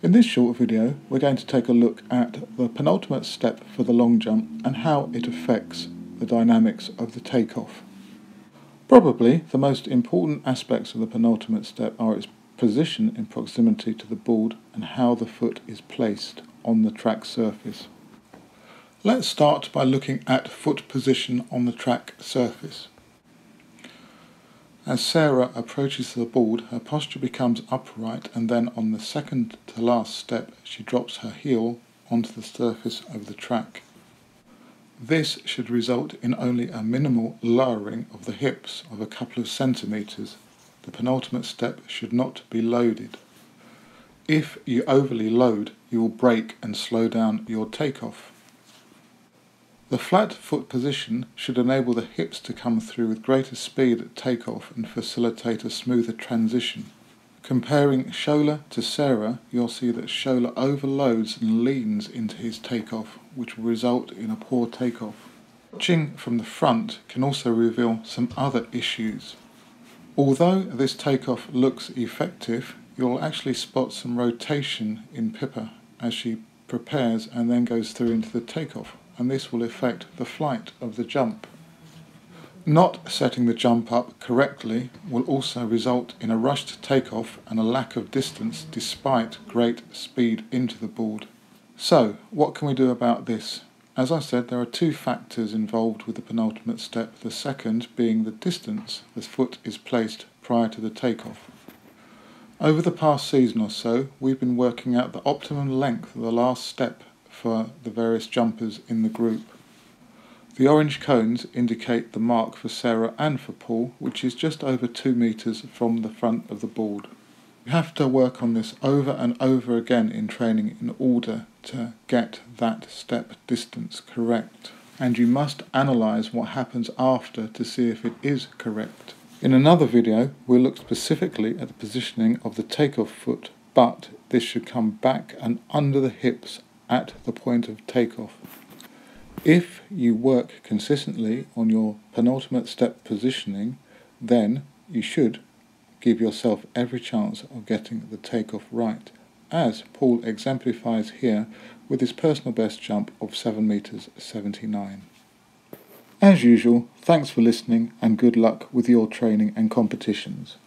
In this short video, we're going to take a look at the penultimate step for the long jump and how it affects the dynamics of the takeoff. Probably the most important aspects of the penultimate step are its position in proximity to the board and how the foot is placed on the track surface. Let's start by looking at foot position on the track surface. As Sarah approaches the board, her posture becomes upright, and then on the second to last step she drops her heel onto the surface of the track. This should result in only a minimal lowering of the hips of a couple of centimetres. The penultimate step should not be loaded. If you overly load, you will brake and slow down your takeoff. The flat foot position should enable the hips to come through with greater speed at takeoff and facilitate a smoother transition. Comparing Shola to Sarah, you'll see that Shola overloads and leans into his takeoff, which will result in a poor takeoff. Watching from the front can also reveal some other issues. Although this takeoff looks effective, you'll actually spot some rotation in Pippa as she prepares and then goes through into the takeoff, and this will affect the flight of the jump. Not setting the jump up correctly will also result in a rushed takeoff and a lack of distance despite great speed into the board. So, what can we do about this? As I said, there are two factors involved with the penultimate step, the second being the distance the foot is placed prior to the takeoff. Over the past season or so, we've been working out the optimum length of the last step for the various jumpers in the group. The orange cones indicate the mark for Sarah and for Paul, which is just over 2 meters from the front of the board. You have to work on this over and over again in training in order to get that step distance correct, and you must analyze what happens after to see if it is correct. In another video, we'll look specifically at the positioning of the takeoff foot, but this should come back and under the hips at the point of takeoff. If you work consistently on your penultimate step positioning, then you should give yourself every chance of getting the takeoff right, as Paul exemplifies here with his personal best jump of 7 meters 79. As usual, thanks for listening and good luck with your training and competitions.